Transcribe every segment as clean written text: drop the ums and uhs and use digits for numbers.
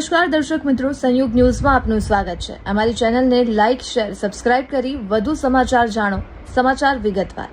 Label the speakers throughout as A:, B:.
A: નમસ્કાર દર્શક મિત્રો, સંયુક્ત ન્યૂઝમાં આપનું સ્વાગત છે। અમારી ચેનલને લાઇક, શેર, સબસ્ક્રાઇબ કરી વધુ સમાચાર જાણો। સમાચાર વિગતવાર।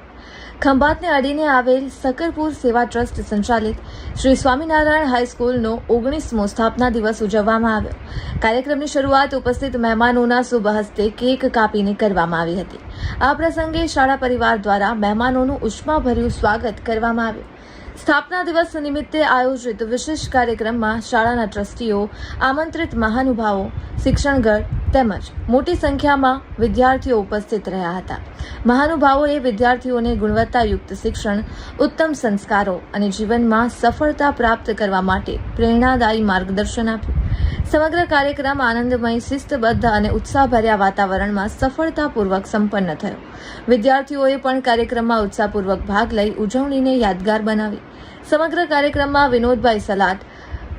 A: ખંભાતને અડીને આવેલ સકરપુર સેવા ટ્રસ્ટ સંચાલિત શ્રી સ્વામિનારાયણ હાઈસ્કૂલનો 19મો સ્થાપના દિવસ ઉજવવામાં આવ્યો। કાર્યક્રમની શરૂઆત ઉપસ્થિત મહેમાનોના શુભ હસ્તે કેક કાપીને કરવામાં આવી હતી। આ પ્રસંગે શાળા પરિવાર દ્વારા મહેમાનોનું ઉષ્માભર્યું સ્વાગત કરવામાં આવ્યું। સ્થાપના દિવસ નિમિત્તે આયોજિત વિશેષ કાર્યક્રમમાં શાળાના ટ્રસ્ટીઓ, આમંત્રિત મહાનુભાવો, શિક્ષણગણ તેમજ મોટી સંખ્યામાં વિદ્યાર્થીઓ ઉપસ્થિત રહ્યા હતા। મહાનુભાવોએ વિદ્યાર્થીઓને ગુણવત્તાયુક્ત શિક્ષણ, ઉત્તમ સંસ્કારો અને જીવનમાં સફળતા પ્રાપ્ત કરવા માટે પ્રેરણાદાયી માર્ગદર્શન આપ્યું। સમગ્ર કાર્યક્રમ આનંદમય, શિસ્તબદ્ધ અને ઉત્સાહભર્યા વાતાવરણમાં સફળતાપૂર્વક સંપન્ન થયો। વિદ્યાર્થીઓએ પણ કાર્યક્રમમાં ઉત્સાહપૂર્વક ભાગ લઈ ઉજવણીને યાદગાર બનાવી। સમગ્ર કાર્યક્રમમાં વિનોદભાઈ સલાટ,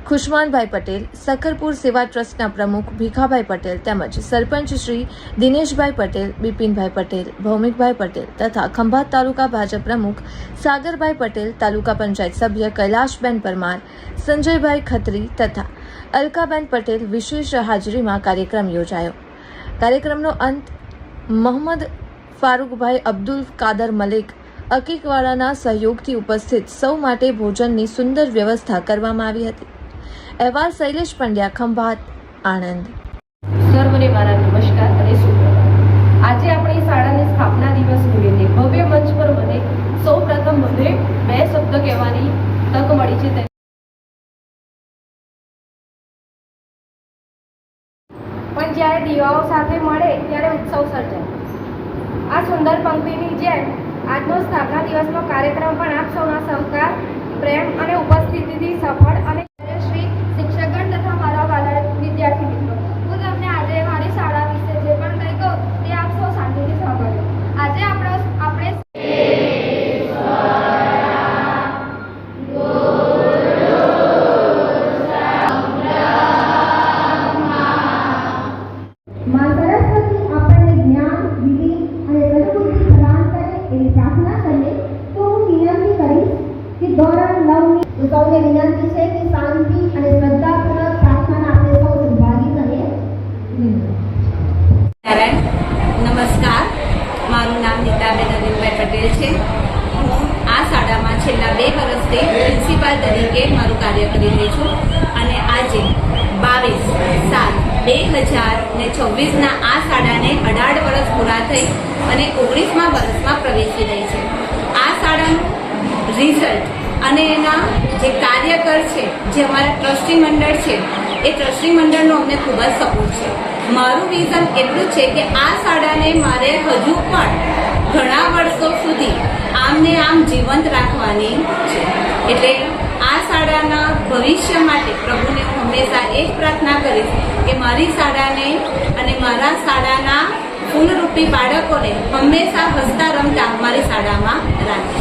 A: ખુશમાનભાઈ પટેલ, સકરપુર સેવા ટ્રસ્ટના પ્રમુખ ભીખાભાઈ પટેલ તેમજ સરપંચ શ્રી દિનેશભાઈ પટેલ, બિપિનભાઈ પટેલ, ભૌમિકભાઈ પટેલ તથા ખંભાત તાલુકા ભાજપ પ્રમુખ સાગરભાઈ પટેલ, તાલુકા પંચાયત સભ્ય કૈલાશબેન પરમાર, સંજયભાઈ ખત્રી તથા અલકાબેન પટેલ વિશેષ હાજરીમાં કાર્યક્રમ યોજાયો। કાર્યક્રમનો અંત મોહમ્મદ ફારૂકભાઈ અબ્દુલ કાદર મલિક અકીકવાળાના સહયોગથી ઉપસ્થિત સૌ માટે ભોજનની સુંદર વ્યવસ્થા કરવામાં આવી હતી। અહેવાલ શૈલેષ પંડ્યા, ખંભાત, આણંદ।
B: સર્વને મારા નમસ્કાર અને સુપ્રભાત। આજે આપણી શાળાની સ્થાપના દિવસ નિમિત્તે ભવ્ય મંચ પર મને સૌપ્રથમ મને બે શબ્દ કહેવાની તક મળી છે।
C: પણ જ્યારે દીવાઓ સાથે મળે ત્યારે ઉત્સવ સર્જાય। આ સુંદર પંક્તિની જેમ આજનો સ્થાપના દિવસનો કાર્યક્રમ પણ આપ સૌના સહકાર, પ્રેમ અને ઉપસ્થિતિથી સફળ અને શ્રી શિક્ષકગણ તથા મારા વાલા વિદ્યાર્થી મિત્રો, હું તમને આજે મારી શાળા વિશે જે પણ કંઈ કહું તે આપ સૌ શાંતિથી સાંભળજો। આજે આપણે
D: मां सरस्वती આપણને જ્ઞાન, વિધિ અને સદબુદ્ધિ પ્રદાન કરે એવી પ્રાર્થના કરીએ। તો હું વિનંતી કરીશ કે ધોરણ 9ની સૌને વિનંતી છે કે શાંતિ અને શ્રદ્ધાપૂર્વક પ્રાર્થનાના આપણે સૌ સહભાગી બનીએ।
E: નમસ્કાર, મારું નામ નીતાબેન અનિલભાઈ પટેલ છે। હું આ શાળામાં છેલ્લા 2 વર્ષથી પ્રિન્સિપાલ તરીકે મારું કાર્ય કરી રહી છું અને આજે 22/7/2026ના આ શાળાને 18 વર્ષ પૂરા થઈ અને 19મા વર્ષમાં પ્રવેશી રહી છે। આ શાળાનું રિઝલ્ટ અને એના જે કાર્યકર છે, જે અમારા ટ્રસ્ટી મંડળ છે, એ ટ્રસ્ટી મંડળનો અમને ખૂબ જ સપોર્ટ છે। મારું વિઝન એટલું છે કે આ શાળાને મારે હજુ પણ ઘણા વર્ષો સુધી આમને આમ જીવંત રાખવાની છે। એટલે આ શાળાના ભવિષ્ય માટે પ્રભુને હું હંમેશા એ જ પ્રાર્થના કરીશ કે મારી શાળાને અને મારા શાળાના ફૂલરૂપી બાળકોને હંમેશા હસતા રમતા મારી શાળામાં રાખે।